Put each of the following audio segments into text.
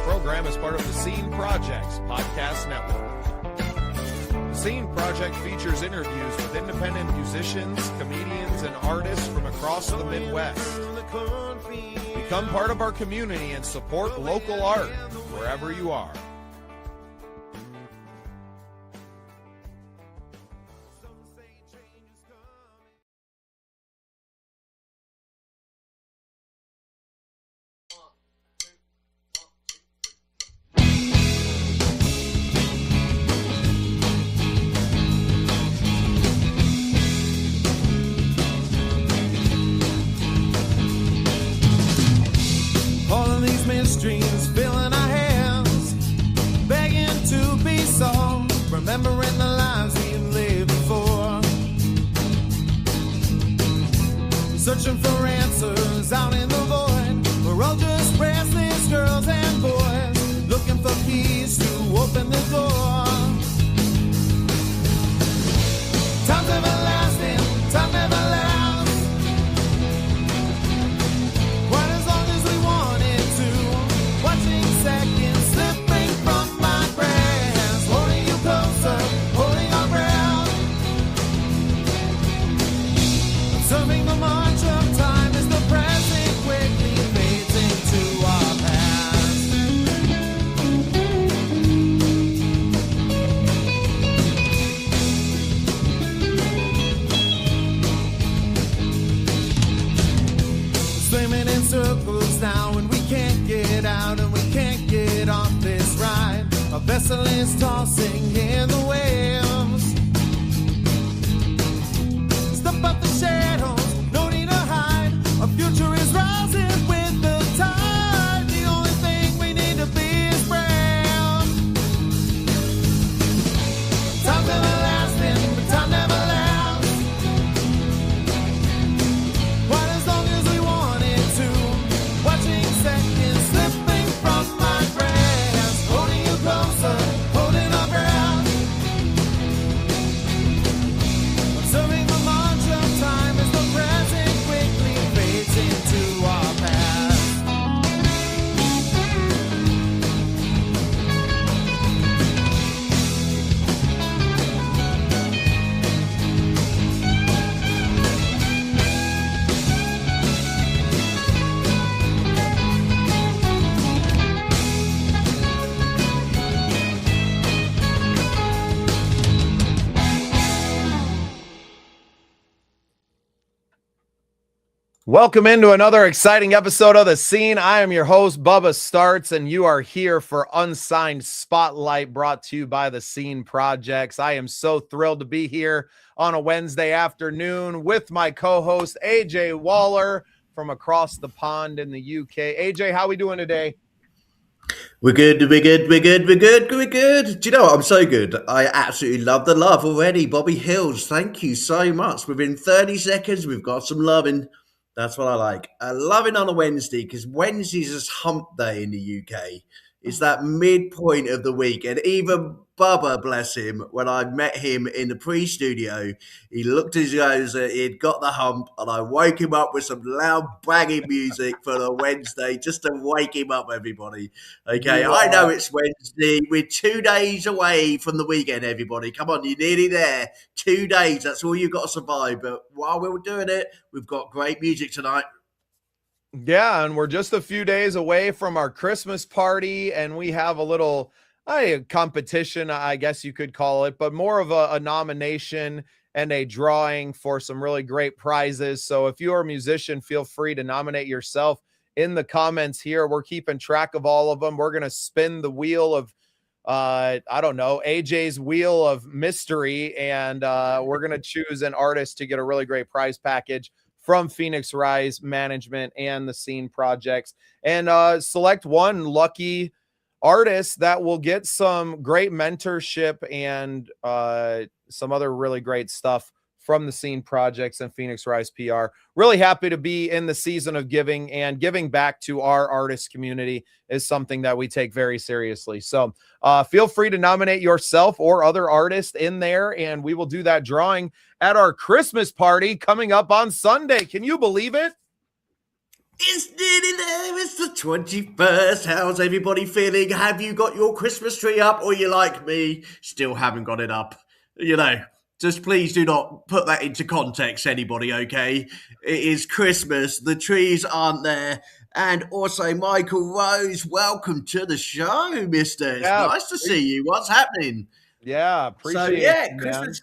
program is part of the Scene Project's podcast network. The Scene Project features interviews with independent musicians, comedians, and artists from across the Midwest. Become part of our community and support local art wherever you are. Dreams filling our hands, begging to be solved, remembering the lives we've lived before, searching for answers out in the void. We're all just restless girls and boys, looking for keys to open the door. Time's everlasting, time never lasts. Seconds slipping from my grasp, holding you closer, holding our breath. Observing the march of time as the present quickly fades into our past. Swimming in circles now and we can't get out and we can't get off this ride. A vessel is tossing in the waves. Step up the shadows, no need to hide. Our future is rising with the tide. The only thing we need to be is brave. Time's everlasting, but time never lasts. Quite as long as we wanted to. Watching seconds slipping from my grasp, holding you closer, holding our breath. Observing the march of time as the present quickly fades into our past. Welcome into another exciting episode of The Scene. I am your host, Bubba Startz, and you are here for Unsigned Spotlight, brought to you by The Scene Projects. I am so thrilled to be here on a Wednesday afternoon with my co-host, AJ Waller, from across the pond in the UK. AJ, how are we doing today? We're good. Do you know what? I'm so good. I absolutely love the love already. Bobby Hills, thank you so much. Within 30 seconds, we've got some loving. That's what I like. Loving on a Wednesday, because Wednesdays is hump day in the UK. It's that midpoint of the week. And even Bubba, bless him, when I met him in the pre-studio, he looked as though he'd got the hump, and I woke him up with some loud banging music for the Wednesday, just to wake him up, everybody. Okay, yeah. I know it's Wednesday. We're 2 days away from the weekend, everybody. Come on, you're nearly there. 2 days, that's all you've got to survive. But while we're doing it, we've got great music tonight. Yeah, and we're just a few days away from our Christmas party, and we have a little competition, I guess you could call it, but more of a nomination and a drawing for some really great prizes. So if you're a musician, feel free to nominate yourself in the comments here. We're keeping track of all of them. We're going to spin the wheel of, I don't know, AJ's wheel of mystery, and we're going to choose an artist to get a really great prize package from Phoenix Rise Management and the Scene Projects, and select one lucky artist that will get some great mentorship and some other really great stuff from the Scene Projects and Phoenix Rise PR. Really happy to be in the season of giving, and giving back to our artist community is something that we take very seriously. So feel free to nominate yourself or other artists in there, and we will do that drawing at our Christmas party coming up on Sunday. Can you believe it? It's nearly there. It's the 21st. How's everybody feeling? Have you got your Christmas tree up, or you like me, still haven't got it up? You know, just please do not put that into context, anybody, okay? It is Christmas. The trees aren't there. And also, Michael Rose, welcome to the show, mister. It's Yeah, nice to see you. What's happening? yeah, So, appreciate yeah, you, man. Christmas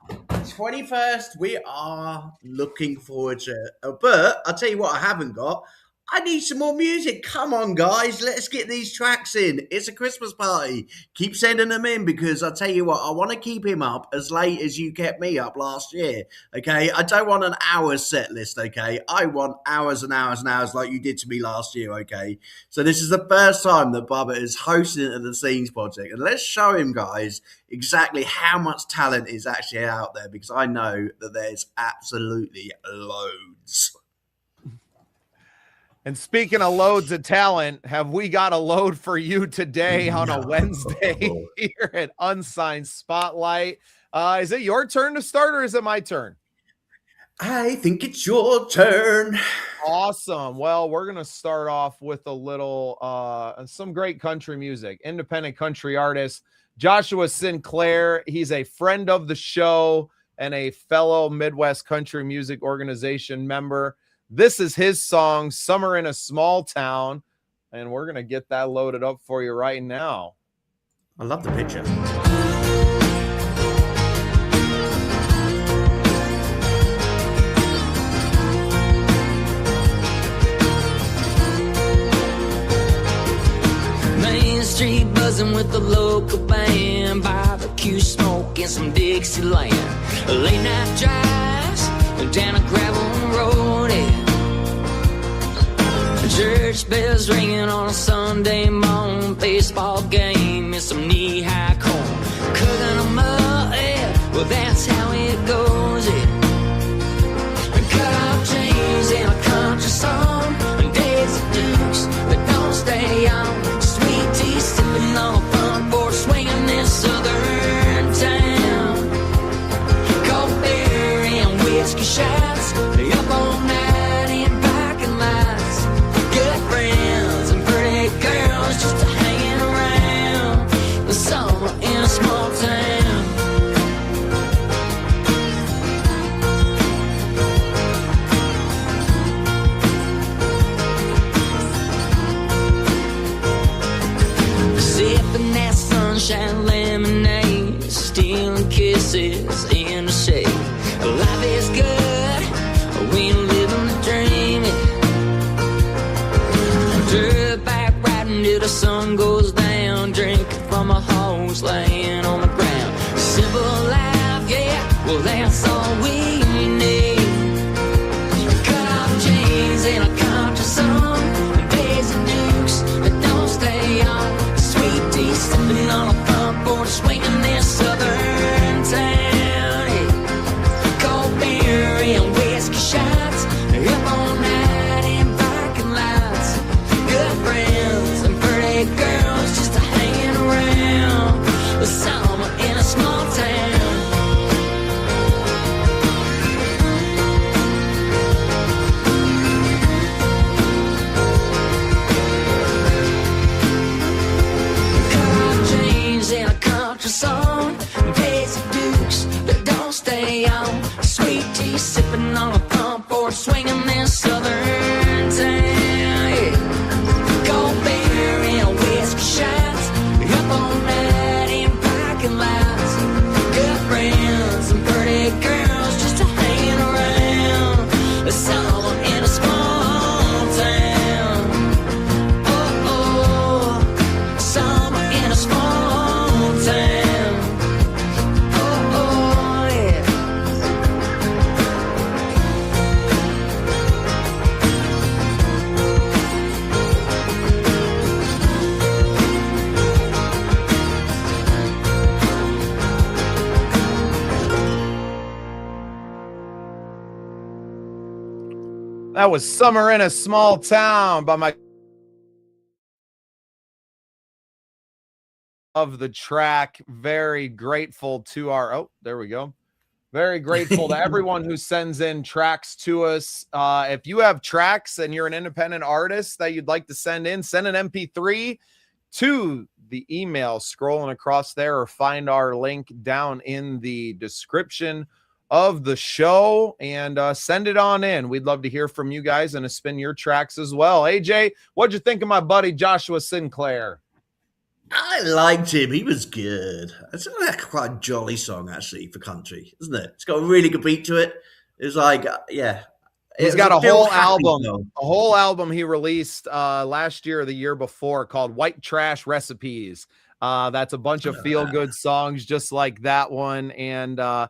21st, we are looking forward to it. But I'll tell you what I haven't got. I need some more music. Come on, guys. Let's get these tracks in. It's a Christmas party. Keep sending them in because I'll tell you what, I want to keep him up as late as you kept me up last year. Okay. I don't want an hour set list. Okay. I want hours and hours and hours like you did to me last year. Okay. So this is the first time that Bubba is hosting the Scenes Project. And let's show him, guys, exactly how much talent is actually out there because I know that there's absolutely loads. And speaking of loads of talent, have we got a load for you today on a Wednesday here at Unsigned Spotlight? Is it your turn to start or is it my turn? I think it's your turn. Awesome. Well, we're going to start off with a little, some great country music, independent country artist, Joshua Sinclair. He's a friend of the show and a fellow Midwest Country Music Organization member. This is his song, Summer in a Small Town, and we're going to get that loaded up for you right now. I love the picture. Main Street buzzing with the local band, barbecue smoke and some Dixieland, late night drives down a gravel road, yeah. Church bells ringing on a Sunday morning, baseball game and some knee-high corn, cooking them up, yeah. Well, that's how it goes, yeah. Cut off chains in a country song, and days of dukes that don't stay on, sweet tea sipping on a front porch, swinging this southern town, cold beer and whiskey shots, up all night in parking lots, good friends and pretty girls just hanging around, the summer in a small town. Sipping that sunshine lemonade, stealing kisses in the shade. Life is good, we living the dream. Dirt back riding till the sun goes down, drinking from a hose laying on the ground. Simple life, yeah, well that's all we need. Cut off chains in a country song, days and dukes that don't stay on, sweet tea sipping on a front porch, swinging this southern town, yeah. Cold beer and whiskey shots, up all night in parking lots, good friends and pretty girls just hanging around, the summer in a small town. Cut off chains in a country song, days of dukes that don't stay on, sweet tea sipping on a front porch, swinging this southern town, yeah. Cold beer and whiskey shots, up all night in parking lots, good friends and pretty girls just hanging around, the summer in a small town. Oh, oh, summer in a small town. Oh, oh, yeah. That was Summer in a Small Town by my of the track. Very grateful to our, oh, there we go. Very grateful to everyone who sends in tracks to us. If you have tracks and you're an independent artist that you'd like to send in, send an MP3 to the email scrolling across there, or find our link down in the description of the show, and send it on in. We'd love to hear from you guys and to spin your tracks as well. AJ, what'd you think of my buddy Joshua Sinclair? I liked him. He was good. It's quite a jolly song, actually, for country, isn't it? It's got a really good beat to it. It was like, yeah. He's got a whole album he released last year or the year before called White Trash Recipes. That's a bunch of feel-good songs just like that one, and a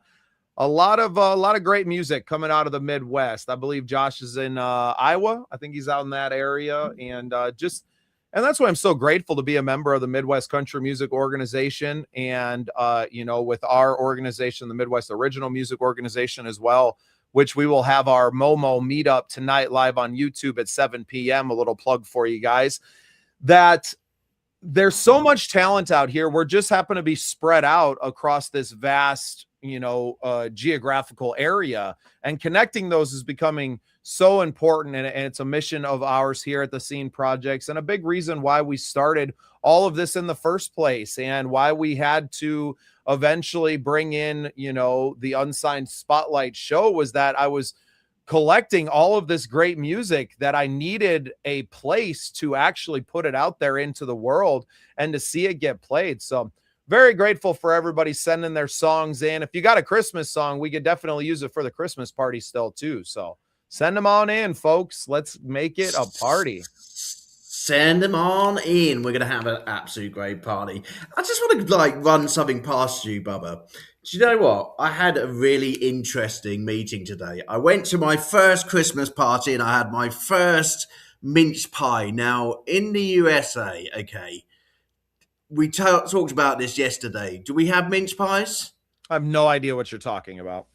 lot of great music coming out of the Midwest. I believe Josh is in Iowa. I think he's out in that area, and that's why I'm so grateful to be a member of the Midwest Country Music Organization, and with our organization, the Midwest Original Music Organization as well, which we will have our Momo meetup tonight live on YouTube at 7 p.m. A little plug for you guys. That there's so much talent out here. We're just happen to be spread out across this vast, geographical area, and connecting those is becoming so important. And it's a mission of ours here at the Scene Projects, and a big reason why we started all of this in the first place, and why we had to eventually bring in, the Unsigned Spotlight show, was that I was collecting all of this great music that I needed a place to actually put it out there into the world and to see it get played. So very grateful for everybody sending their songs in. If you got a Christmas song, we could definitely use it for the Christmas party still too. So send them on in, folks. Let's make it a party. Send them on in. We're going to have an absolute great party. I just want to run something past you, Bubba. Do you know what? I had a really interesting meeting today. I went to my first Christmas party and I had my first mince pie. Now, in the USA, okay, we talked about this yesterday. Do we have mince pies? I have no idea what you're talking about.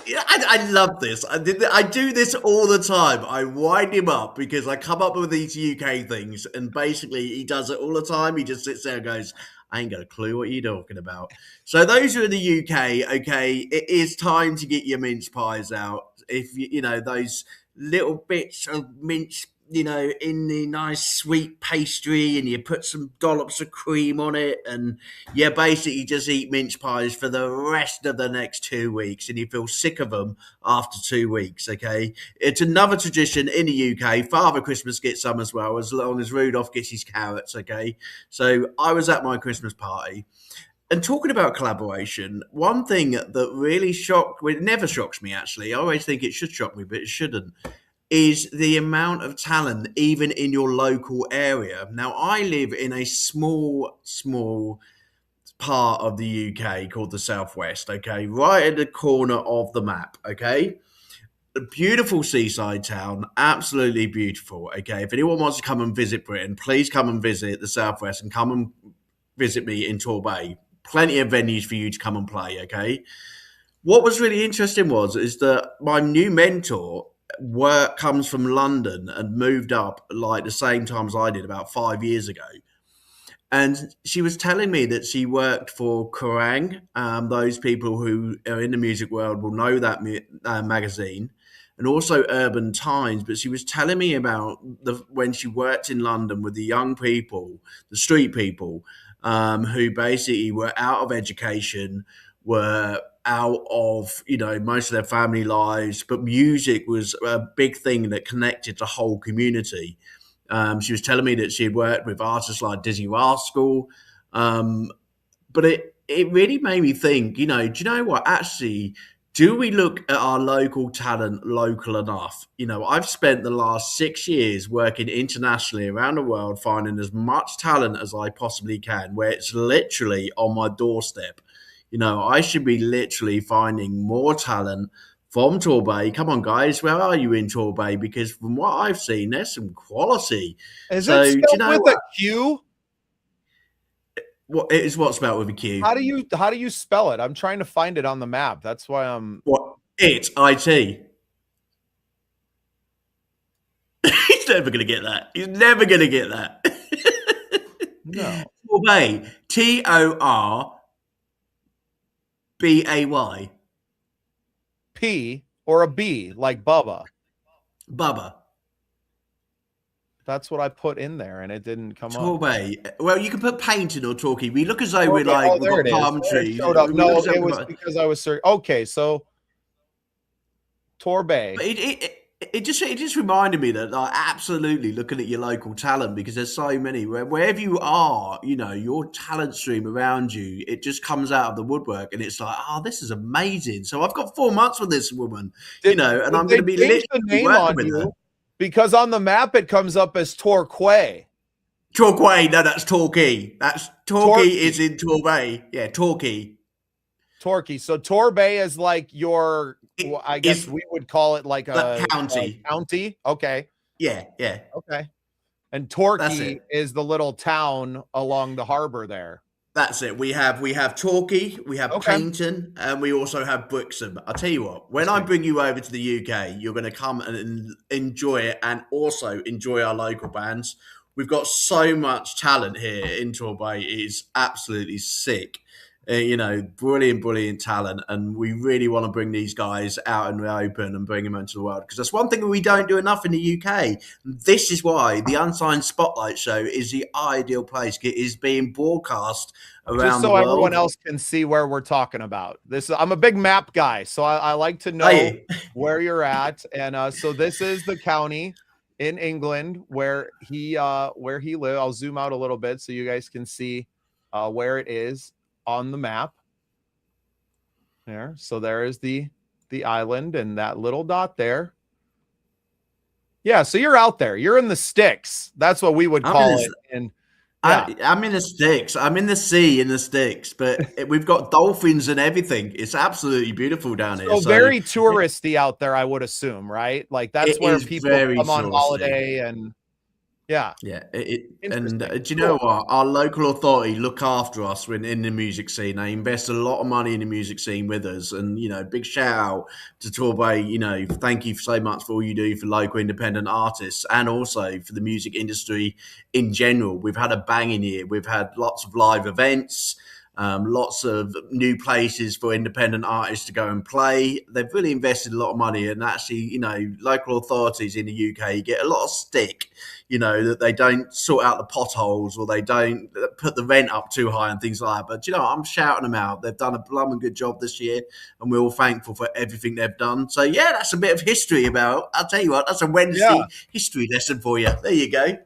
Yeah, I love this. I do this all the time. I wind him up because I come up with these UK things, and basically he does it all the time. He just sits there and goes, I ain't got a clue what you're talking about. So those who are in the UK, okay, it is time to get your mince pies out. If those little bits of mince, in the nice sweet pastry, and you put some dollops of cream on it, and you basically just eat mince pies for the rest of the next 2 weeks, and you feel sick of them after 2 weeks, okay? It's another tradition in the UK. Father Christmas gets some as well, as long as Rudolph gets his carrots, okay? So I was at my Christmas party, and talking about collaboration, one thing that really it never shocks me actually, I always think it should shock me, but it shouldn't, is the amount of talent even in your local area. Now, I live in a small part of the UK called the Southwest, okay? Right at the corner of the map, okay? A beautiful seaside town, absolutely beautiful, okay? If anyone wants to come and visit Britain, please come and visit the Southwest and come and visit me in Torbay. Plenty of venues for you to come and play, okay? What was really interesting is that my new mentor comes from London and moved up like the same time as I did about 5 years ago. And she was telling me that she worked for Kerrang. Those people who are in the music world will know that magazine, and also Urban Times. But she was telling me about when she worked in London with the young people, the street people, who basically were out of education, were out of most of their family lives, but music was a big thing that connected the whole community. She was telling me that she had worked with artists like Dizzy Rascal, but it really made me think, do you know what, actually, do we look at our local talent local enough? I've spent the last 6 years working internationally around the world, finding as much talent as I possibly can, where it's literally on my doorstep. I should be literally finding more talent from Torbay. Come on, guys, where are you in Torbay? Because from what I've seen, there's some quality. Is it spelled with a Q? What it is? What's spelled with a Q? How do you spell it? I'm trying to find it on the map. That's why I'm. What? It's IT. He's never going to get that. He's never going to get that. No. Torbay. Torbay. P or a B like Bubba? Bubba. That's what I put in there, and it didn't come up. Torbay. Well, you can put painting or talkie. We look as though we're Okay. like, Oh, we've there got it is. palm There it trees. showed up. We look No, as though it we've was got- because I was searching. Okay, so Torbay. But it just reminded me that, like, absolutely looking at your local talent, because there's so many wherever you are, you know, your talent stream around you, it just comes out of the woodwork, and it's like, oh, this is amazing. So I've got 4 months with this woman, you know, and Did I'm they going to be change the literally name working on with her. you? Because on the map it comes up as Torquay. Torquay, no, that's Torquay. That's Torquay Torquay. is in Torbay. Yeah, Torquay. Torquay. So Torbay is like your, well, I guess It's we would call it like the a county. county. Okay. Yeah. Okay. And That's Torquay it. is the little town along the harbor there. That's it. We have Torquay, we have Okay. Paynton, and we also have Brixham. I'll tell you what, when I bring you over to the UK, you're going to come and enjoy it, and also enjoy our local bands. We've got so much talent here in Torbay. It is absolutely sick. You know, brilliant talent, and we really want to bring these guys out in the open and bring them into the world, because that's one thing we don't do enough in the UK. This is why the Unsigned Spotlight show is the ideal place. It is being broadcast around Just the so world. everyone else can see where we're talking about. I'm a big map guy, so I like to know Hey. where you're at. And so this is the county in England where he lived. I'll zoom out a little bit so you guys can see where it is on the map. There. So there is the island and that little dot there. Yeah, so you're out there. You're in the sticks. That's what we would call it. And yeah. I'm in the sticks. I'm in the sea in the sticks, but we've got dolphins and everything. It's absolutely beautiful down here. So very touristy out there, I would assume, right? Like that's It where is people very come on touristy. do you know what? Our local authority look after us when in the music scene. They invest a lot of money in the music scene with us, and you know, big shout out to Torbay. You know, thank you so much for all you do for local independent artists and also for the music industry in general. We've had a banging year. We've had lots of live events. Lots of new places for independent artists to go and play. They've really invested a lot of money, and actually, you know, local authorities in the UK get a lot of stick, you know, that they don't sort out the potholes or they don't put the rent up too high and things like that. But, you know, I'm shouting them out. They've done a blooming good job this year, and we're all thankful for everything they've done. So, yeah, that's a bit of history about, I'll tell you what, that's a Wednesday history lesson for you. There you go.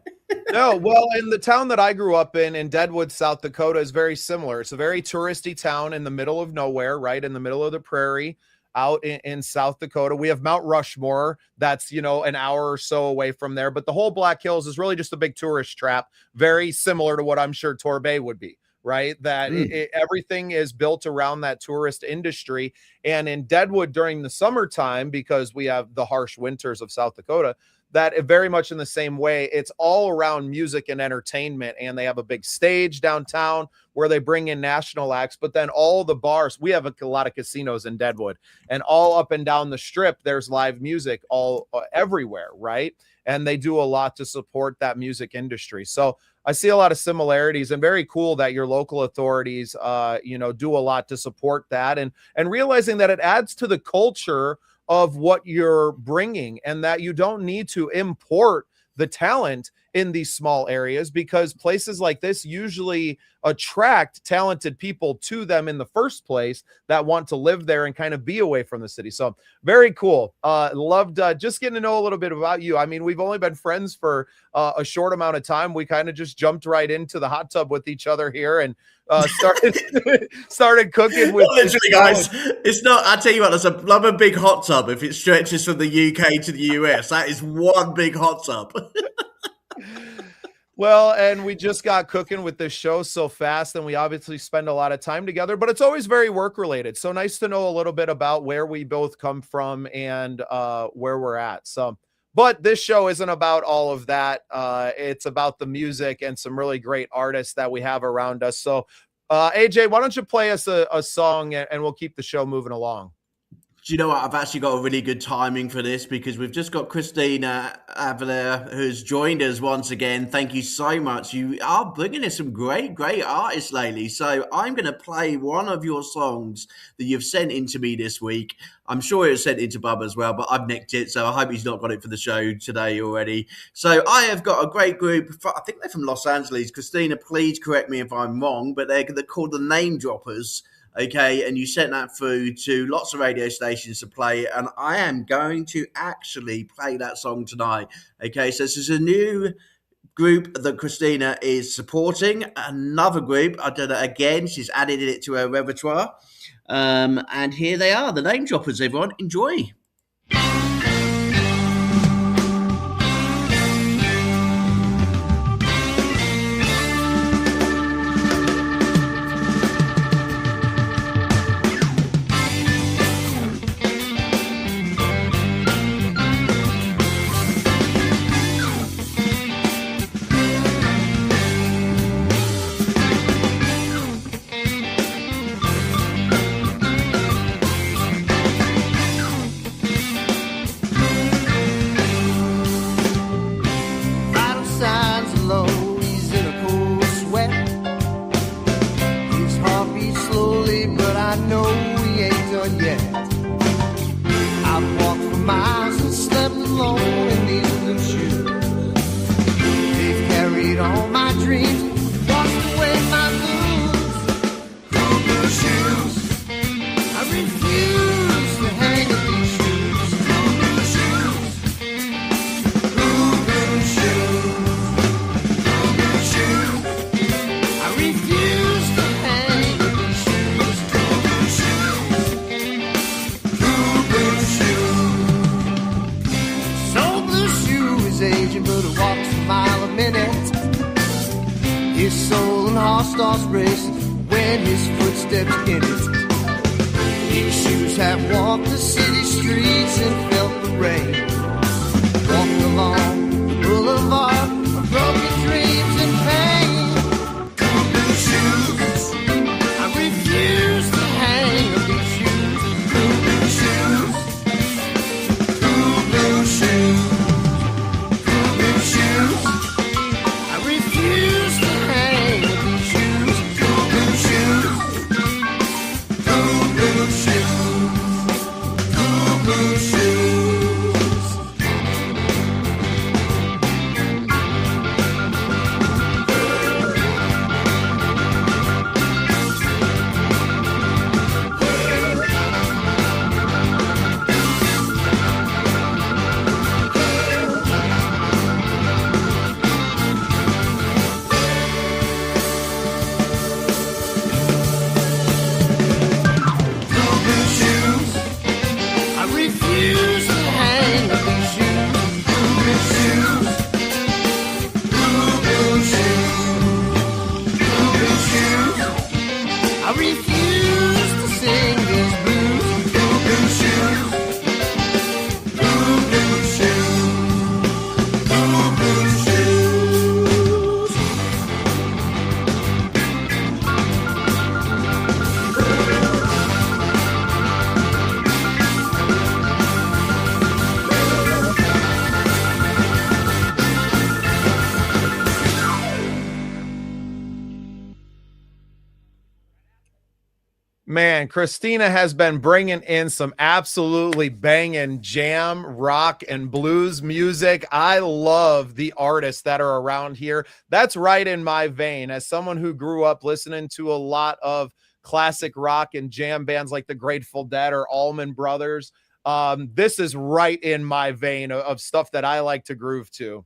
No, well, in the town that I grew up in Deadwood, South Dakota, is very similar. It's a very touristy town in the middle of nowhere, right in the middle of the prairie out in South Dakota. We have Mount Rushmore. That's, you know, an hour or so away from there. But the whole Black Hills is really just a big tourist trap, very similar to what I'm sure Torbay would be, right? That everything is built around that tourist industry. And in Deadwood during the summertime, because we have the harsh winters of South Dakota, that very much in the same way, it's all around music and entertainment. And they have a big stage downtown where they bring in national acts, but then all the bars, we have a lot of casinos in Deadwood, and all up and down the strip, there's live music all everywhere, right? And they do a lot to support that music industry. So I see a lot of similarities, and very cool that your local authorities, you know, do a lot to support that, and realizing that it adds to the culture of what you're bringing, and that you don't need to import the talent in these small areas, because places like this usually attract talented people to them in the first place that want to live there and kind of be away from the city. So very cool. Loved just getting to know a little bit about you. I mean, we've only been friends for a short amount of time. We kind of just jumped right into the hot tub with each other here and started cooking with literally, guys. It's not, I tell you what, there's a big hot tub. If it stretches from the UK to the US, that is one big hot tub. Well, and we just got cooking with this show so fast, and we obviously spend a lot of time together, but it's always very work related. So nice to know a little bit about where we both come from and where we're at. So, but this show isn't about all of that. It's about the music and some really great artists that we have around us. So AJ, why don't you play us a song, and we'll keep the show moving along. Do you know what? I've actually got a really good timing for this because we've just got Christina Avila who's joined us once again. Thank you so much. You are bringing us some great, great artists lately. So I'm going to play one of your songs that you've sent in to me this week. I'm sure it was sent into Bubba as well, but I've nicked it. So I hope he's not got it for the show today already. So I have got a great group. I think they're from Los Angeles. Christina, please correct me if I'm wrong, but they're called the Name Droppers. Okay, and you sent that through to lots of radio stations to play, and I am going to actually play that song tonight. Okay, so this is a new group that Christina is supporting. Another group, I don't know, again, she's added it to her repertoire. And here they are, the Name Droppers, everyone. Enjoy. Vital signs are low, he's in a cold sweat. His heart beats slowly, but I know he ain't done yet. I've walked for miles and slept alone in these blue shoes. They've carried all my dreams, washed away my blues. Cool blue shoes, I refuse to hang up these shoes. Cool blue shoes, cool blue shoes, cool blue shoes. I refuse to hang up these shoes. Cool blue shoes, cool blue shoes. So blue shoe is aging, but it walks a mile a minute. His soul and heart starts racing when his footsteps in it. These shoes have walked the city streets and felt the rain. Walked along the boulevard of broken dreams and pain. Cool blue shoes, I refuse to hang up these shoes. Cool blue shoes, cool blue shoes, cool blue shoes. I refuse to hang up these shoes. Cool blue shoes, cool blue shoes, cool blue shoes. Cool blue shoes, I refuse to hang up these shoes. Cool blue shoes, cool blue shoes, cool blue shoes. I refuse to sing these blues. Cool blue shoes, cool blue shoes, cool blue shoes. Man, Christina has been bringing in some absolutely banging jam, rock, and blues music. I love the artists that are around here. That's right in my vein. As someone who grew up listening to a lot of classic rock and jam bands like the Grateful Dead or Allman Brothers, this is right in my vein of stuff that I like to groove to.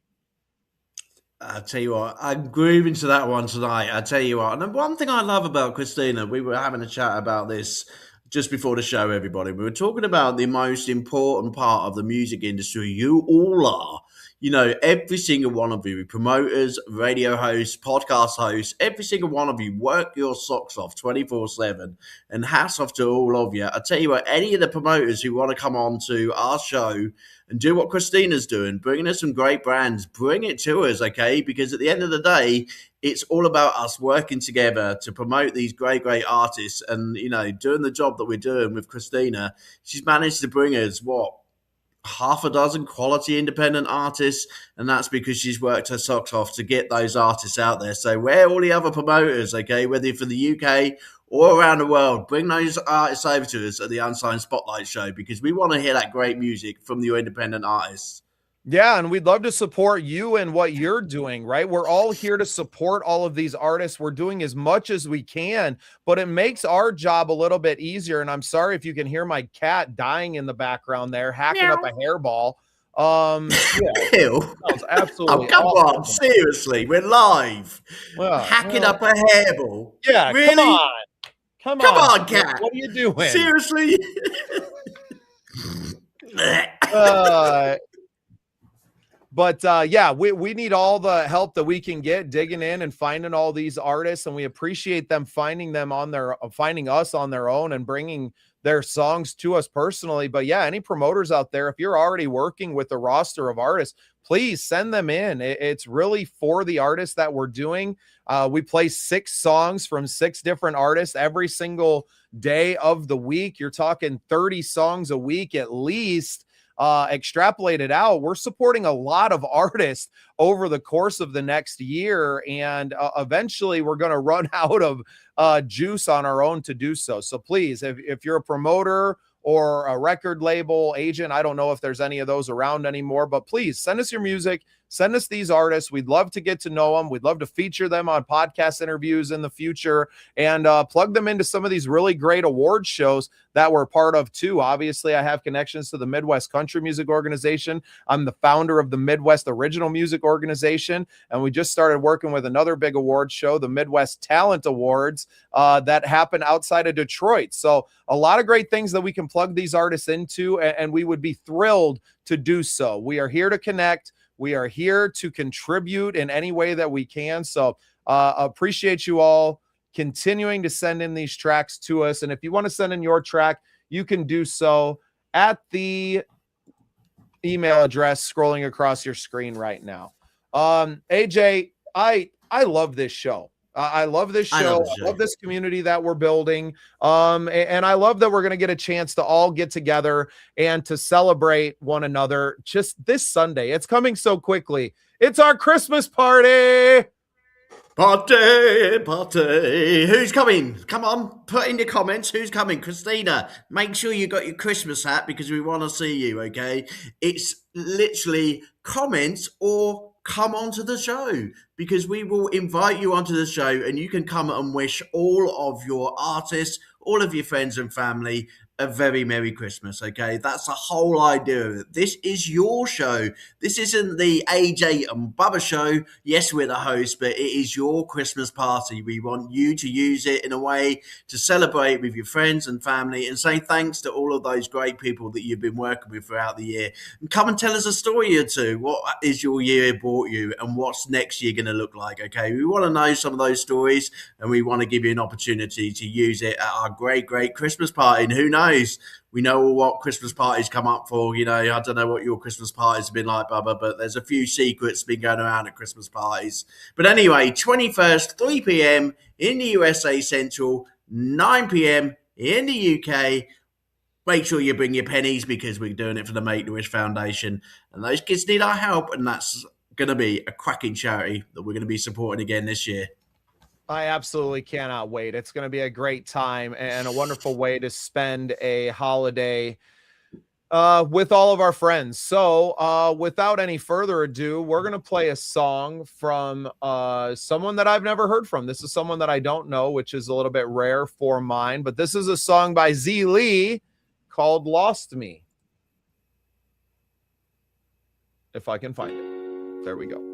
I'll tell you what, I'm grooving to that one tonight. I'll tell you what. And the one thing I love about Christina, we were having a chat about this just before the show, everybody. We were talking about the most important part of the music industry. You all are. you know, every single one of you, promoters, radio hosts, podcast hosts, every single one of you, work your socks off 24/7, and hats off to all of you. I tell you what, any of the promoters who want to come on to our show and do what Christina's doing, bringing us some great brands, bring it to us, okay? Because at the end of the day, it's all about us working together to promote these great, great artists. And, you know, doing the job that we're doing with Christina, she's managed to bring us, half a dozen quality independent artists, and that's because she's worked her socks off to get those artists out there. So where all the other promoters, okay, whether you're from the UK or around the world, bring those artists over to us at the Unsigned Spotlight show, because we want to hear that great music from your independent artists. Yeah, and we'd love to support you and what you're doing, right? We're all here to support all of these artists. We're doing as much as we can, but it makes our job a little bit easier. And I'm sorry if you can hear my cat dying in the background there, hacking up a hairball. Yeah, Ew. sounds absolutely Oh, come awesome. on, seriously, we're live. Hacking up a hairball. Yeah, really? Come Come on, on, cat. What are you doing? Seriously? But yeah, we need all the help that we can get digging in and finding all these artists, and we appreciate them finding us on their own and bringing their songs to us personally. But yeah, any promoters out there, if you're already working with a roster of artists, please send them in. It's really for the artists that we're doing. We play 6 songs from 6 different artists every single day of the week. You're talking 30 songs a week at least. Extrapolated out, we're supporting a lot of artists over the course of the next year, and eventually we're going to run out of juice on our own to do so. So please, if you're a promoter or a record label agent, I don't know if there's any of those around anymore, but please send us your music, send us these artists. We'd love to get to know them. We'd love to feature them on podcast interviews in the future, and plug them into some of these really great award shows that we're part of too. Obviously, I have connections to the Midwest Country Music Organization. I'm the founder of the Midwest Original Music Organization, and we just started working with another big award show, the Midwest Talent Awards, that happen outside of Detroit. So a lot of great things that we can plug these artists into, and we would be thrilled to do so. We are here to connect. We are here to contribute in any way that we can. So appreciate you all continuing to send in these tracks to us. And if you want to send in your track, you can do so at the email address scrolling across your screen right now. AJ, I love this show. I love this show. I love this community that we're building. And I love that we're going to get a chance to all get together and to celebrate one another just this Sunday. It's coming so quickly. It's our Christmas party. Party. Who's coming? Come on, put in your comments. Who's coming? Christina, make sure you got your Christmas hat, because we want to see you, okay? It's literally comments or come onto the show, because we will invite you onto the show and you can come and wish all of your artists, all of your friends and family a very Merry Christmas, okay? That's the whole idea of it. This is your show. This isn't the AJ and Bubba show. Yes, we're the host, but it is your Christmas party. We want you to use it in a way to celebrate with your friends and family and say thanks to all of those great people that you've been working with throughout the year. And come and tell us a story or two. What is your year brought you, and what's next year going to look like, okay? We want to know some of those stories, and we want to give you an opportunity to use it at our great, great Christmas party. And who knows? We know what Christmas parties come up for. You know, I don't know what your Christmas parties have been like, Bubba, but there's a few secrets been going around at Christmas parties. But anyway, 21st, 3 p.m. in the USA Central, 9 p.m. in the UK. Make sure you bring your pennies, because we're doing it for the Make-A-Wish Foundation. And those kids need our help, and that's going to be a cracking charity that we're going to be supporting again this year. I absolutely cannot wait. It's going to be a great time and a wonderful way to spend a holiday with all of our friends. So without any further ado, we're going to play a song from someone that I've never heard from. This is someone that I don't know, which is a little bit rare for mine, but this is a song by Z Lee called Lost Me. If I can find it. There we go.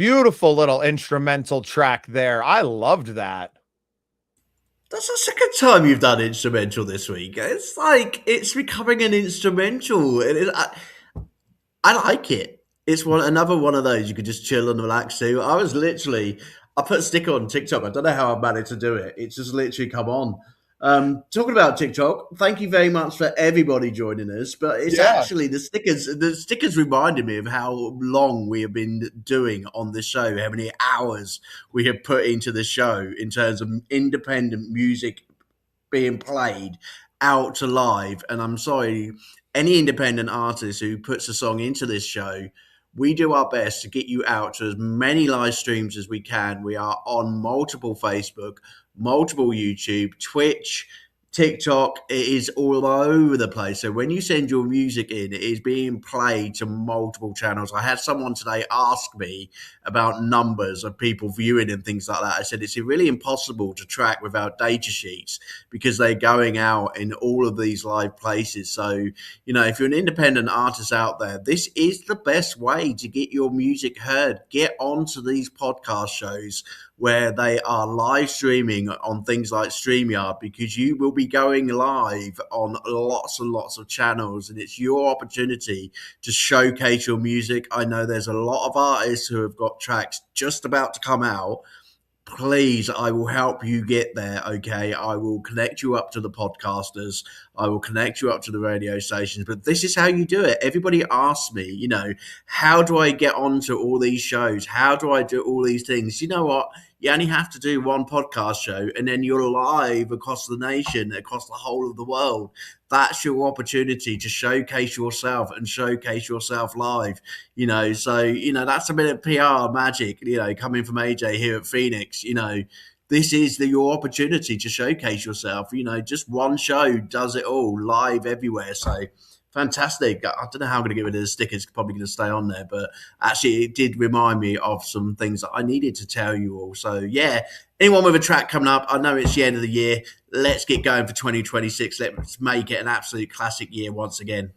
Beautiful little instrumental track there. I loved that. That's the second time you've done instrumental this week. It's like it's becoming an instrumental. I like it. It's another one of those you could just chill and relax to. I put a sticker on TikTok. I don't know how I managed to do it. It's just literally come on. Talking about TikTok, thank you very much for everybody joining us. But it's Yeah. actually the stickers. The stickers reminded me of how long we have been doing on this show, how many hours we have put into the show in terms of independent music being played out to live. And I'm sorry, any independent artist who puts a song into this show, we do our best to get you out to as many live streams as we can. We are on multiple Facebook, multiple YouTube, Twitch, TikTok. It is all over the place. So when you send your music in, it is being played to multiple channels. I had someone today ask me about numbers of people viewing and things like that. I said it's really impossible to track without data sheets because they're going out in all of these live places. So, if you're an independent artist out there, this is the best way to get your music heard. Get onto these podcast shows where they are live streaming on things like StreamYard, because you will be going live on lots and lots of channels, and it's your opportunity to showcase your music. I know there's a lot of artists who have got tracks just about to come out. Please, I will help you get there, okay? I will connect you up to the podcasters. I will connect you up to the radio stations. But this is how you do it. Everybody asks me, how do I get onto all these shows? How do I do all these things? You know what? You only have to do one podcast show and then you're live across the nation, across the whole of the world. That's your opportunity to showcase yourself and showcase yourself live, So, that's a bit of PR magic, coming from AJ here at Phoenix, this is your opportunity to showcase yourself. Just one show does it all, live everywhere. So fantastic. I don't know how I'm going to get rid of the stickers. Probably going to stay on there. But actually, it did remind me of some things that I needed to tell you all. So, yeah, anyone with a track coming up, I know it's the end of the year. Let's get going for 2026. Let's make it an absolute classic year once again.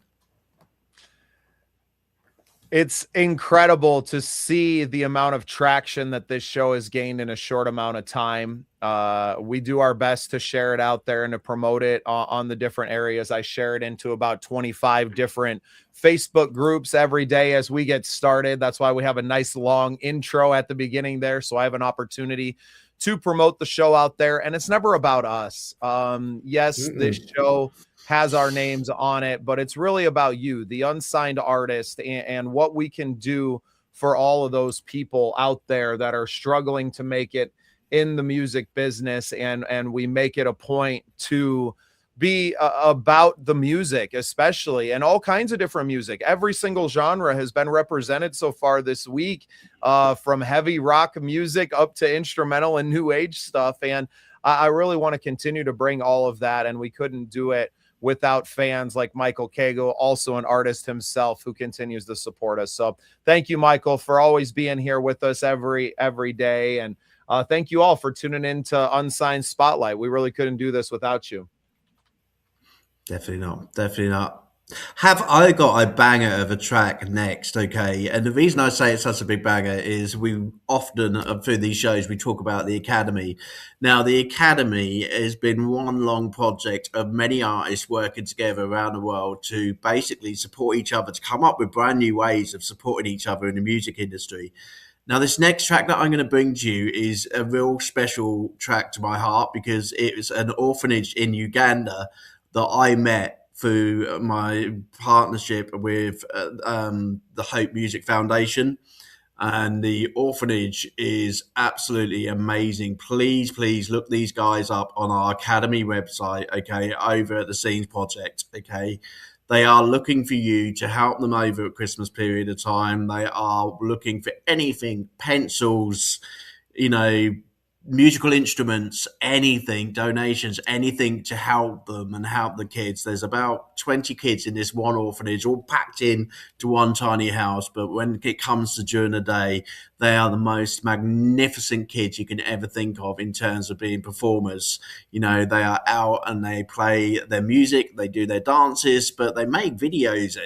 It's incredible to see the amount of traction that this show has gained in a short amount of time. We do our best to share it out there and to promote it on the different areas. I share it into about 25 different Facebook groups every day as we get started. That's why we have a nice long intro at the beginning there. So I have an opportunity to promote the show out there, and it's never about us. Yes, this show has our names on it, but it's really about you, the unsigned artist, and what we can do for all of those people out there that are struggling to make it in the music business. And we make it a point to be about the music, especially, and all kinds of different music. Every single genre has been represented so far this week, from heavy rock music up to instrumental and new age stuff. And I really want to continue to bring all of that, and we couldn't do it without fans like Michael Cago, also an artist himself who continues to support us. So thank you, Michael, for always being here with us every day. And thank you all for tuning in to Unsigned Spotlight. We really couldn't do this without you. Definitely not. Have I got a banger of a track next? Okay. And the reason I say it's such a big banger is we often, through these shows, we talk about the Academy. Now, the Academy has been one long project of many artists working together around the world to basically support each other, to come up with brand new ways of supporting each other in the music industry. Now, this next track that I'm going to bring to you is a real special track to my heart, because it was an orphanage in Uganda that I met through my partnership with the Hope Music Foundation. And the orphanage is absolutely amazing. Please look these guys up on our Academy website, okay, over at the Scenes Project, okay. They are looking for you to help them over at Christmas period of time. They are looking for anything, pencils, musical instruments, anything, donations, anything to help them and help the kids. There's about 20 kids in this one orphanage, all packed in to one tiny house. But when it comes to during the day, They are the most magnificent kids you can ever think of in terms of being performers. You know, they are out and they play their music, they do their dances, but they make videos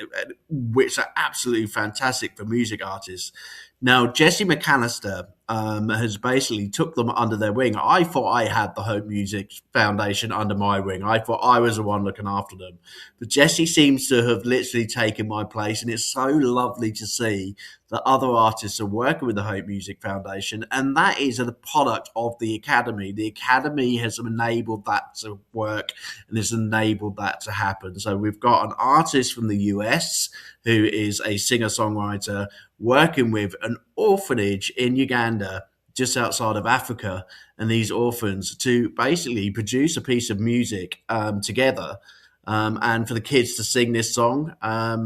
which are absolutely fantastic for music artists. Now, Jesse McAllister has basically took them under their wing. I thought I had the Hope Music Foundation under my wing. I thought I was the one looking after them. But Jesse seems to have literally taken my place, and it's so lovely to see that other artists are working with the Hope Music Foundation, and that is a product of the Academy. The Academy has enabled that to work and has enabled that to happen. So we've got an artist from the US who is a singer-songwriter working with an orphanage in Uganda, just outside of Africa, and these orphans to basically produce a piece of music together, and for the kids to sing this song.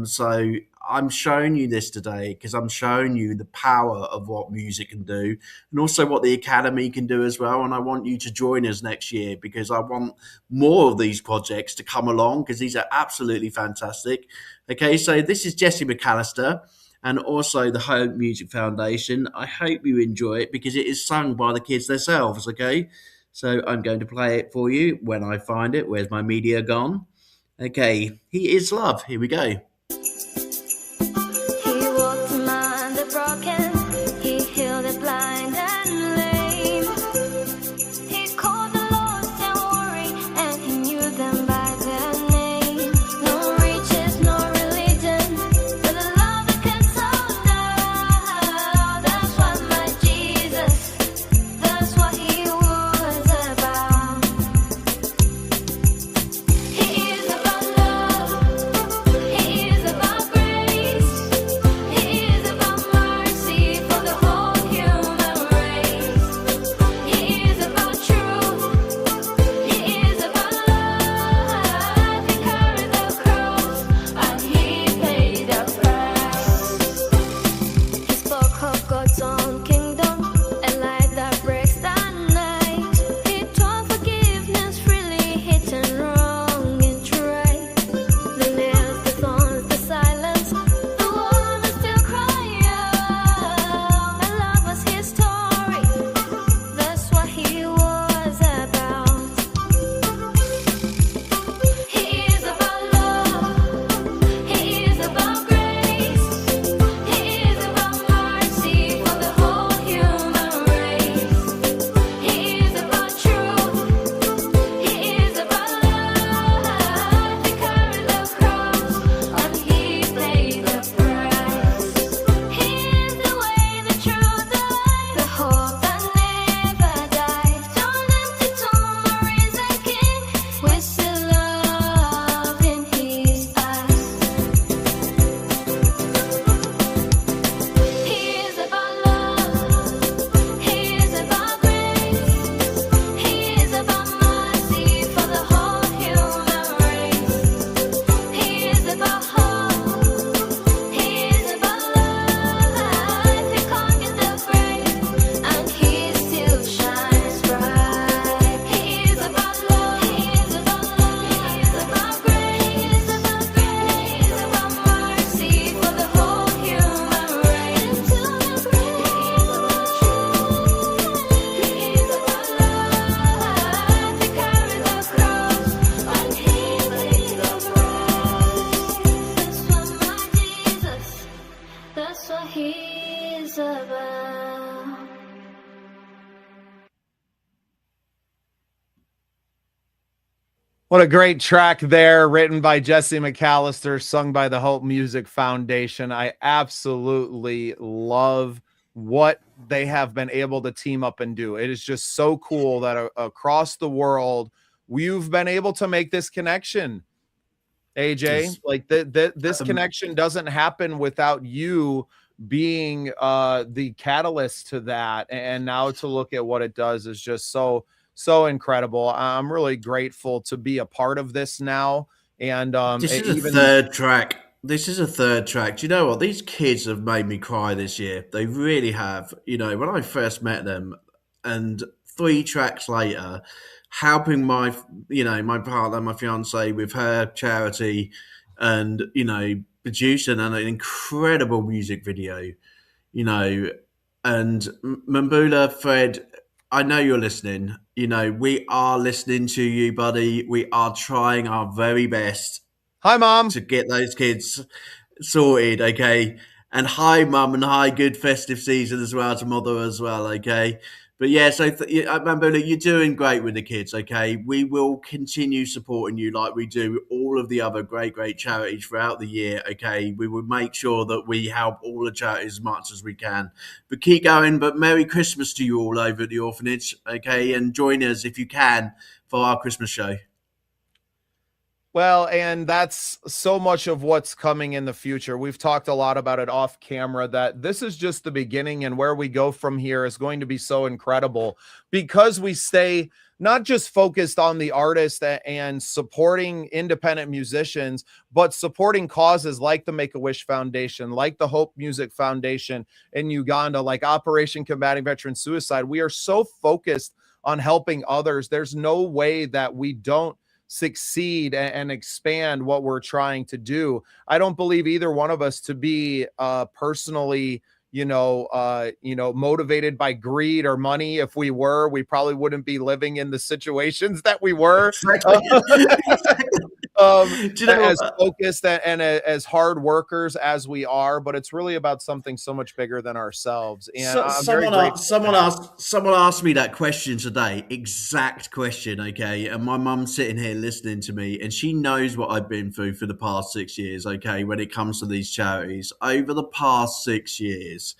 So I'm showing you this today because I'm showing you the power of what music can do and also what the Academy can do as well. And I want you to join us next year because I want more of these projects to come along because these are absolutely fantastic. Okay, so this is Jesse McAllister and also the Hope Music Foundation. I hope you enjoy it because it is sung by the kids themselves, okay? So I'm going to play it for you when I find it. Where's my media gone? Okay, He Is Love. Here we go. He walked among the broken, he healed the blind and lame. He called the lost and worried, and he knew them by their name. No riches, no religion, but the love that can solve now. That's what my Jesus, that's what he was about. He is about love, he is about grace, he is about mercy for the whole human race. He is about truth, he is about love. He carried the cross and he paid the price. He spoke of God's own kingdom, a light that breaks the night. He taught forgiveness freely, hitting wrong and right. The nails, the thorns, the silence, the woman still crying out. My love was his story, that's what he was about. He is about love, he is about grace, he is about mercy for the whole human race. He is about truth, he is about love. He carried the cross and he paid the price. He is the way, the truth, the light, the hope that never dies. Don't empty tomb, risen King, we still love in his eyes. He is about love, he is about grace, he is about mercy for the whole human race. He is about hope, he is about love. He conquered the grave and he still shines bright. He is about love, he is about love, he is about grace, he is about mercy for the whole human race. He is about truth, he is about love. He carried the cross and he paid the price. That's what my Jesus, that's what he's about. What a great track there, written by Jesse McAllister, sung by the Hope Music Foundation. I absolutely love what they have been able to team up and do. It is just so cool that across the world, we've been able to make this connection. AJ, Just- like this connection doesn't happen without you being the catalyst to that. And now to look at what it does is just so incredible. I'm really grateful to be a part of this now. And This is a third track. This is a third track. Do you know what? These kids have made me cry this year. They really have. You know, when I first met them, and 3 tracks later, helping my partner, my fiance, with her charity, and producing an incredible music video. And Mambula, Fred, I know you're listening. You know, we are listening to you, buddy. We are trying our very best Hi, Mom. to get those kids sorted, okay? And hi, mum, and hi, good festive season as well to mother as well, okay? But yeah, so Mambula, you're doing great with the kids, okay? We will continue supporting you like we do all of the other great charities throughout the year, okay? We will make sure that we help all the charities as much as we can. But keep going. But Merry Christmas to you all over at the orphanage, okay? And join us if you can for our Christmas show. Well, and that's so much of what's coming in the future. We've talked a lot about it off camera that this is just the beginning, and where we go from here is going to be so incredible because we stay not just focused on the artist and supporting independent musicians, but supporting causes like the Make-A-Wish Foundation, like the Hope Music Foundation in Uganda, like Operation Combating Veteran Suicide. We are so focused on helping others. There's no way that we don't succeed and expand what we're trying to do. I don't believe either one of us to be personally, motivated by greed or money. If we were, we probably wouldn't be living in the situations that we were. Exactly. Do you know As what? focused and as hard workers as we are, but it's really about something so much bigger than ourselves. And I'm very grateful. Someone asked me that question today, exact question, okay? And my mum's sitting here listening to me, and she knows what I've been through for the past 6 years, okay, when it comes to these charities. Over the past 6 years,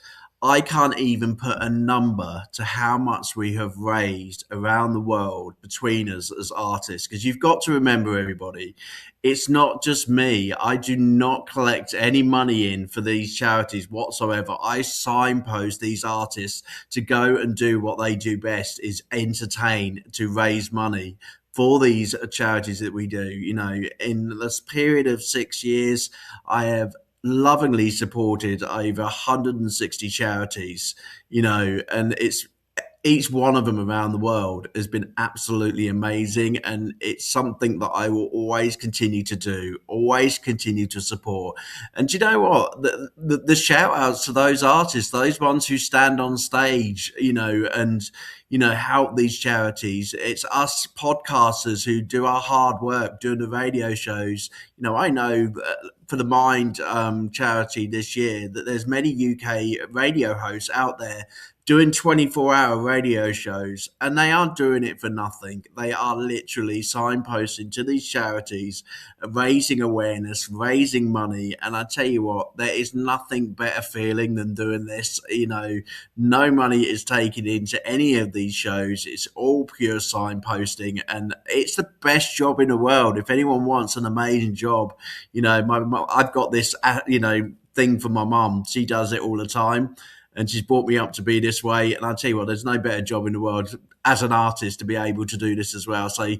I can't even put a number to how much we have raised around the world between us as artists. Because you've got to remember, everybody, it's not just me. I do not collect any money in for these charities whatsoever. I signpost these artists to go and do what they do best, is entertain, to raise money for these charities that we do. You know, in this period of 6 years, I have lovingly supported over 160 charities, you know, and it's each one of them around the world has been absolutely amazing, and it's something that I will always continue to do, always continue to support. And do you know what, the shout outs to those artists, those ones who stand on stage, you know, and help these charities. It's us podcasters who do our hard work doing the radio shows. You know, I know for the Mind charity this year that there's many UK radio hosts out there doing 24-hour radio shows, and they aren't doing it for nothing. They are literally signposting to these charities, raising awareness, raising money. And I tell you what, there is nothing better feeling than doing this. You know, no money is taken into any of these shows. It's all pure signposting, and it's the best job in the world. If anyone wants an amazing job, you know, I've got this, thing for my mum. She does it all the time, and she's brought me up to be this way. And I'll tell you what, there's no better job in the world as an artist to be able to do this as well. So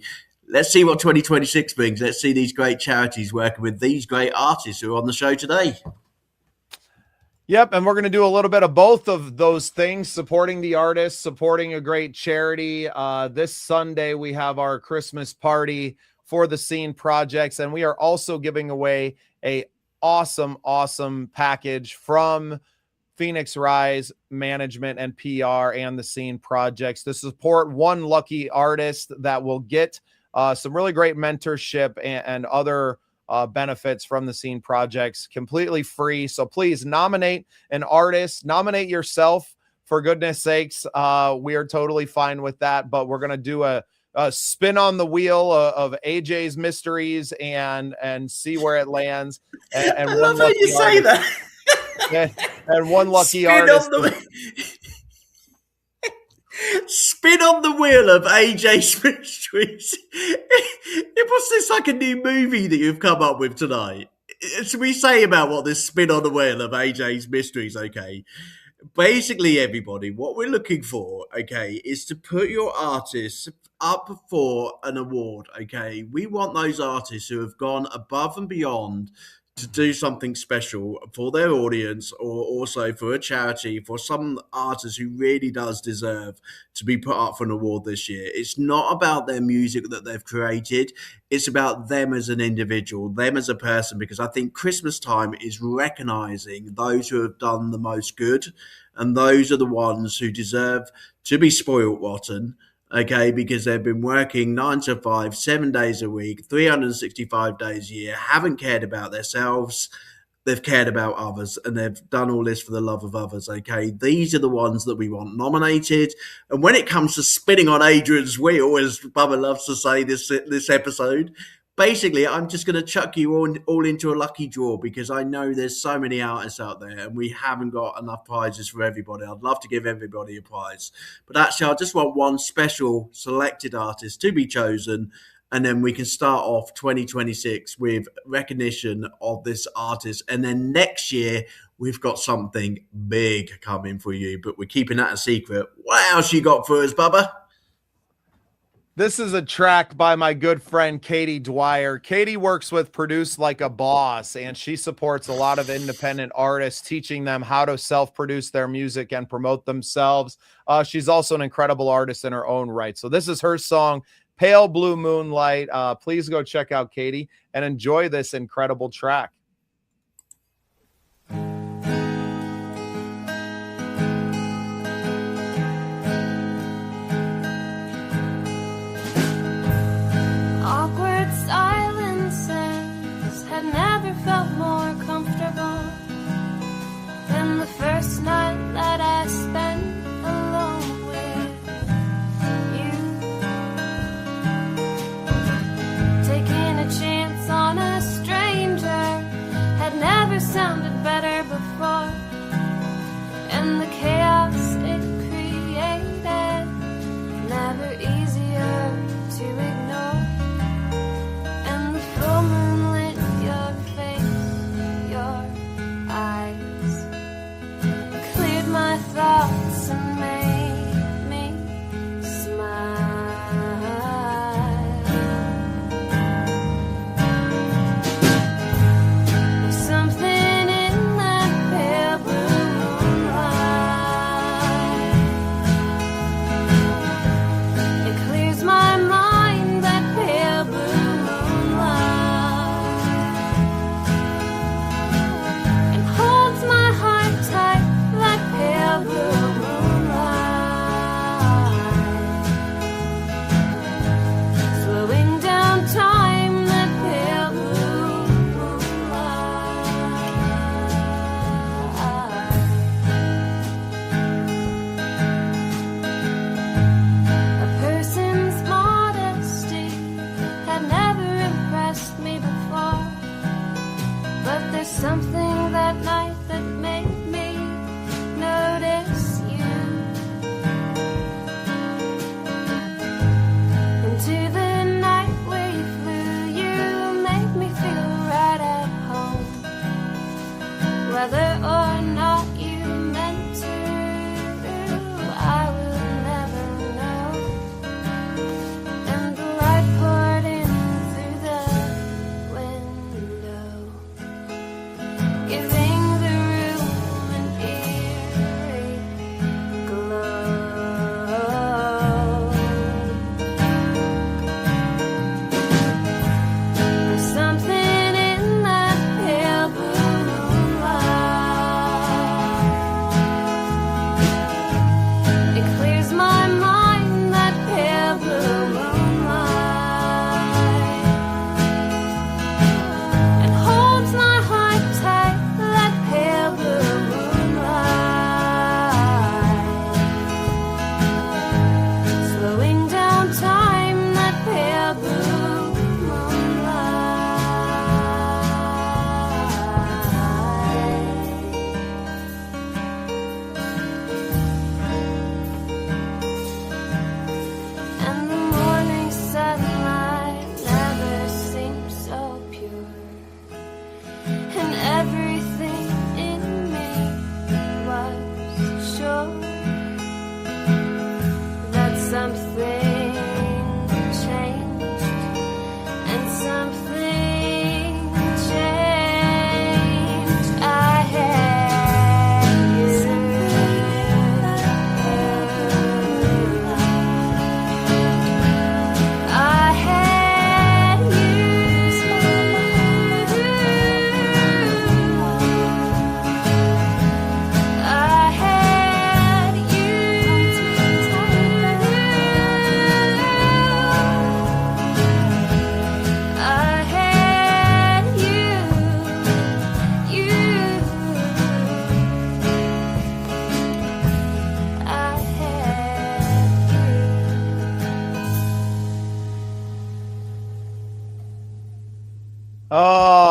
let's see what 2026 brings. Let's see these great charities working with these great artists who are on the show today. Yep, and we're going to do a little bit of both of those things, supporting the artists, supporting a great charity. This Sunday, we have our Christmas party for the Scene Projects, and we are also giving away a awesome package from Phoenix Rise Management and PR and the Scene Projects to support one lucky artist that will get some really great mentorship and other benefits from the Scene Projects completely free. So please nominate an artist, nominate yourself, for goodness sakes. We are totally fine with that, but we're going to do a spin on the wheel of AJ's mysteries and see where it lands. And I love how you say that. And one lucky Spin artist. Spin on the wheel of AJ's mysteries. What's this, like a new movie that you've come up with tonight? Should we say about what this spin on the wheel of AJ's mysteries? Okay. Basically, everybody, what we're looking for, okay, is to put your artists up for an award, okay? We want those artists who have gone above and beyond to do something special for their audience, or also for a charity, for some artist who really does deserve to be put up for an award this year. It's not about their music that they've created, it's about them as an individual, them as a person, because I think Christmas time is recognizing those who have done the most good, and those are the ones who deserve to be spoiled rotten. Okay, because they've been working 9 to 5, 7 days a week, 365 days a year, haven't cared about themselves, they've cared about others, and they've done all this for the love of others. Okay, these are the ones that we want nominated. And when it comes to spinning on Adrian's wheel, as Bubba loves to say this episode, basically I'm just going to chuck you all into a lucky draw, because I know there's so many artists out there and we haven't got enough prizes for everybody. I'd love to give everybody a prize, but actually I just want one special selected artist to be chosen, and then we can start off 2026 with recognition of this artist. And then next year we've got something big coming for you, but we're keeping that a secret. What else you got for us, Bubba? This is a track by my good friend Katie Dwyer. Katie works with Produce Like a Boss, and she supports a lot of independent artists, teaching them how to self-produce their music and promote themselves. She's also an incredible artist in her own right. So this is her song, Pale Blue Moonlight. Please go check out Katie and enjoy this incredible track. Awkward silences had never felt more comfortable than the first night that I spent alone with you. Taking a chance on a stranger had never sounded better before, and the chaos it created never easier to ignore. Full moonlit your face, your eyes cleared my thoughts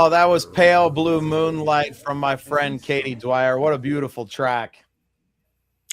Oh, that was Pale Blue Moonlight from my friend Katie Dwyer. What a beautiful track.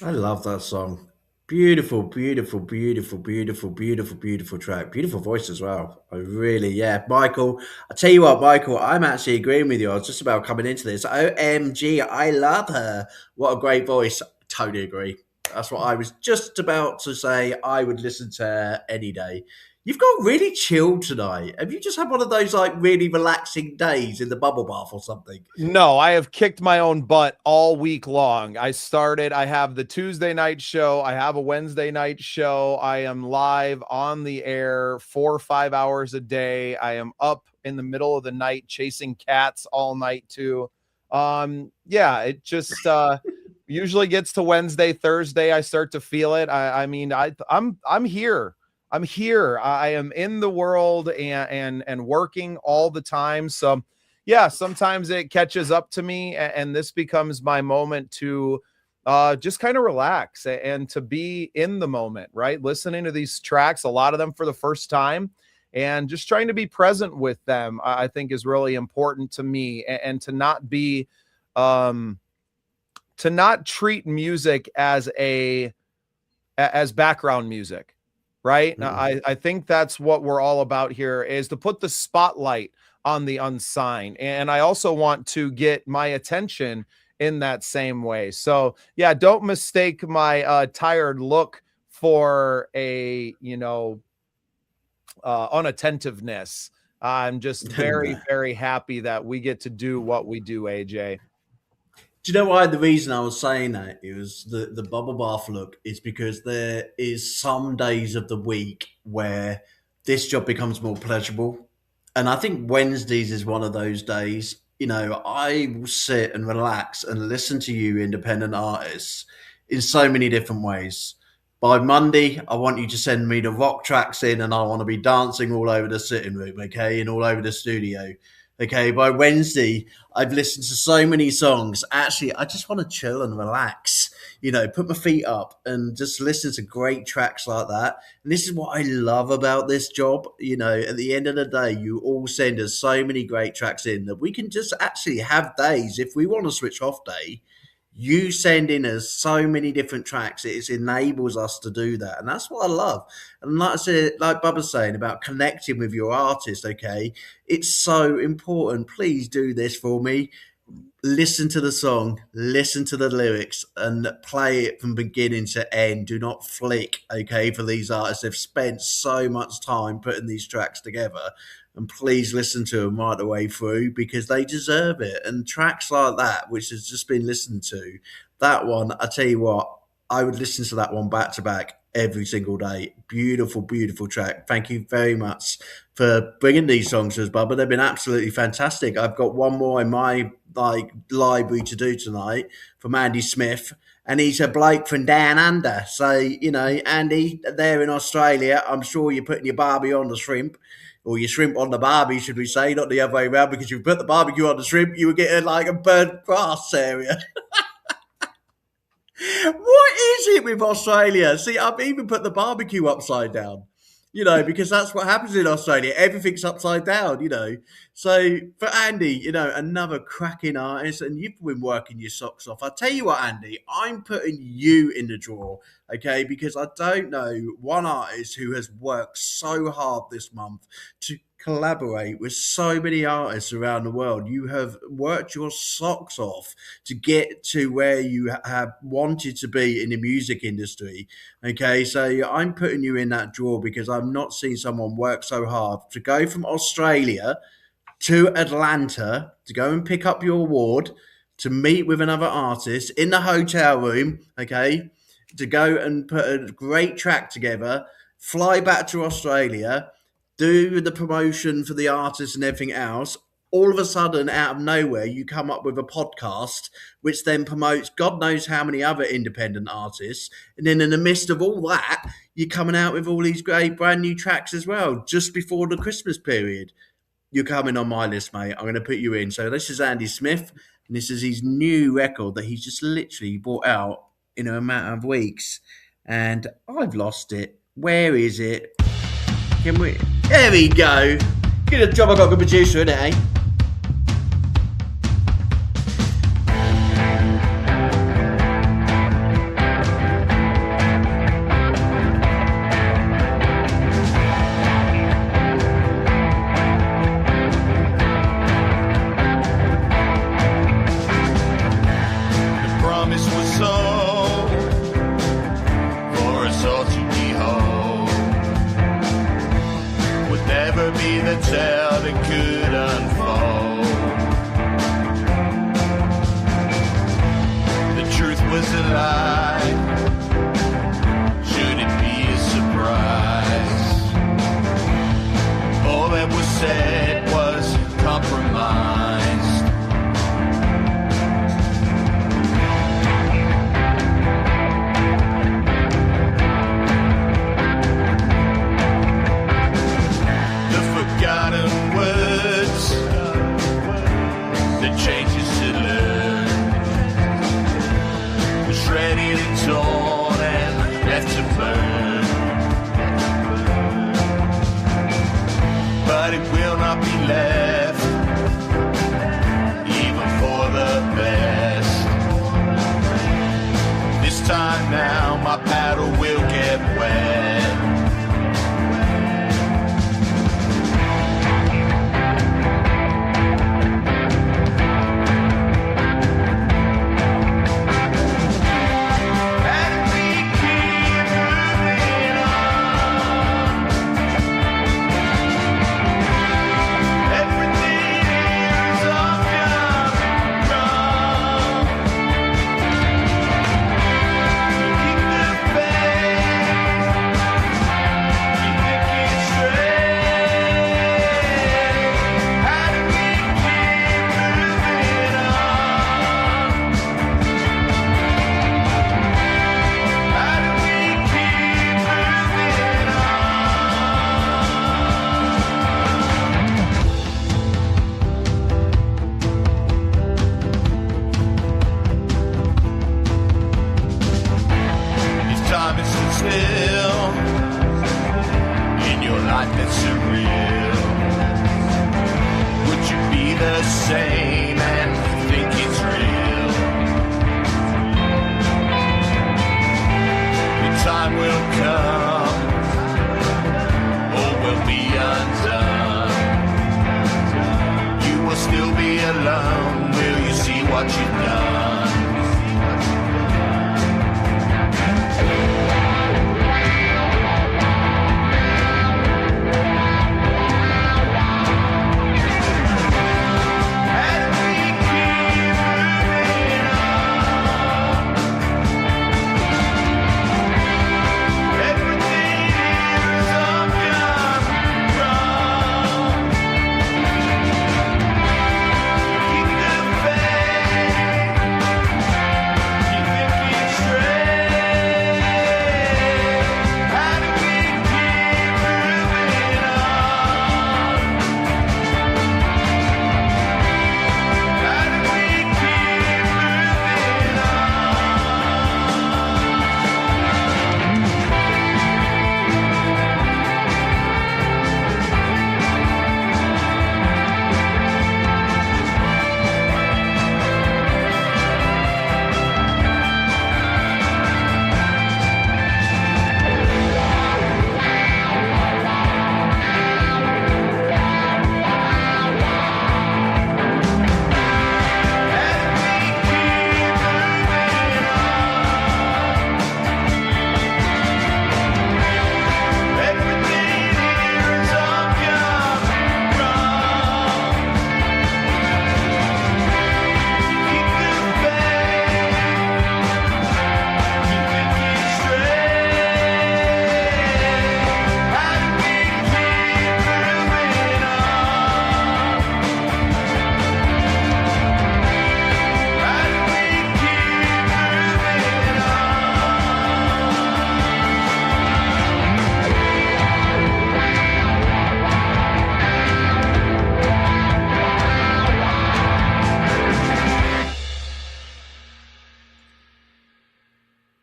I love that song. Beautiful, beautiful, beautiful, beautiful, beautiful, beautiful track. Beautiful voice as well. I really, yeah. Michael, I tell you what, Michael, I'm actually agreeing with you. I was just about coming into this. OMG, I love her. What a great voice. Totally agree. That's what I was just about to say. I would listen to her any day. You've got really chilled tonight. Have you just had one of those like really relaxing days in the bubble bath or something? No, I have kicked my own butt all week long. I have the Tuesday night show. I have a Wednesday night show. I am live on the air 4 or 5 hours a day. I am up in the middle of the night chasing cats all night too. Yeah, it just usually gets to Wednesday, Thursday. I start to feel it. I'm here. I'm here. I am in the world and working all the time. So yeah, sometimes it catches up to me, and this becomes my moment to just kind of relax and to be in the moment, right? Listening to these tracks, a lot of them for the first time, and just trying to be present with them, I think is really important to me, and to not be, to not treat music as background music. Right. Mm. I think that's what we're all about here, is to put the spotlight on the unsigned. And I also want to get my attention in that same way. So yeah, don't mistake my tired look for a, unattentiveness. I'm just very, very happy that we get to do what we do, AJ. Do you know why the reason I was saying that is the bubble bath look is because there is some days of the week where this job becomes more pleasurable. And I think Wednesdays is one of those days. I will sit and relax and listen to you independent artists in so many different ways. By Monday, I want you to send me the rock tracks in, and I want to be dancing all over the sitting room, okay, and all over the studio. Okay, by Wednesday, I've listened to so many songs. Actually, I just want to chill and relax, put my feet up and just listen to great tracks like that. And this is what I love about this job. At the end of the day, you all send us so many great tracks in that we can just actually have days. If we want a switch off day, you send in us so many different tracks. It enables us to do that. And that's what I love. And like I said, like Bubba's saying about connecting with your artist, okay, it's so important. Please do this for me. Listen to the song, listen to the lyrics, and play it from beginning to end. Do not flick, okay, for these artists. They've spent so much time putting these tracks together. And please listen to them right the way through, because they deserve it. And tracks like that, which has just been listened to, that one, I tell you what, I would listen to that one back to back every single day. Beautiful, beautiful track. Thank you very much for bringing these songs to us, Bubba. They've been absolutely fantastic. I've got one more in my library to do tonight from Andy Smith. And he's a bloke from down under. So, Andy, there in Australia, I'm sure you're putting your barbie on the shrimp. Or your shrimp on the barbie, should we say, not the other way around, because if you put the barbecue on the shrimp, you would get like a burnt grass area. What is it with Australia? See, I've even put the barbecue upside down, because that's what happens in Australia. Everything's upside down, So for Andy, another cracking artist, and you've been working your socks off. I tell you what, Andy, I'm putting you in the drawer, okay? Because I don't know one artist who has worked so hard this month to collaborate with so many artists around the world. You have worked your socks off to get to where you have wanted to be in the music industry. Okay, so I'm putting you in that drawer because I've not seen someone work so hard to go from Australia to Atlanta to go and pick up your award, to meet with another artist in the hotel room, okay, to go and put a great track together, fly back to Australia, do the promotion for the artist and everything else. All of a sudden, out of nowhere, you come up with a podcast, which then promotes God knows how many other independent artists. And then in the midst of all that, you're coming out with all these great brand new tracks as well, just before the Christmas period. You're coming on my list, mate. I'm going to put you in. So this is Andy Smith, and this is his new record that he's just literally brought out in a matter of weeks. And I've lost it. Where is it? Can we? There we go. Good job I got a good producer in it, eh? tell that could unfold. The truth was a lie. Should it be a surprise? All that was said was compromised. The forgotten words, the changes to learn, shredded and torn and left to burn. But it will not be left, even for the best. This time now my paddle will get wet.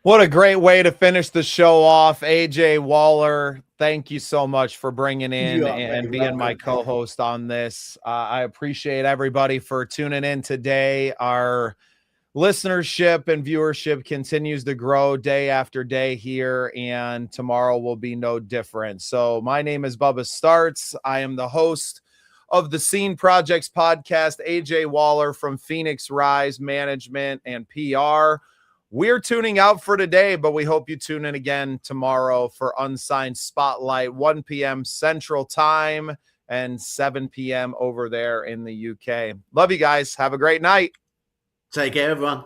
What a great way to finish the show off. AJ Waller, thank you so much for bringing in and being my co-host on this. I appreciate everybody for tuning in today. Our listenership and viewership continues to grow day after day here, and tomorrow will be no different. So my name is Bubba Startz. I am the host of the Scene Projects podcast. AJ Waller from Phoenix Rise Management and PR. We're tuning out for today, but we hope you tune in again tomorrow for Unsigned Spotlight, 1 p.m. Central Time. and 7 p.m. over there in the UK. Love you guys. Have a great night. Take care, everyone.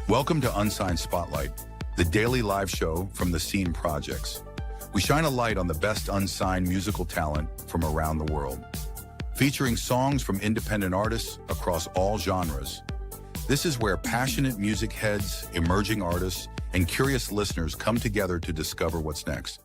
Welcome to Unsigned Spotlight, the daily live show from the Scene Projects. We shine a light on the best unsigned musical talent from around the world, featuring songs from independent artists across all genres. This is where passionate music heads, emerging artists, and curious listeners come together to discover what's next.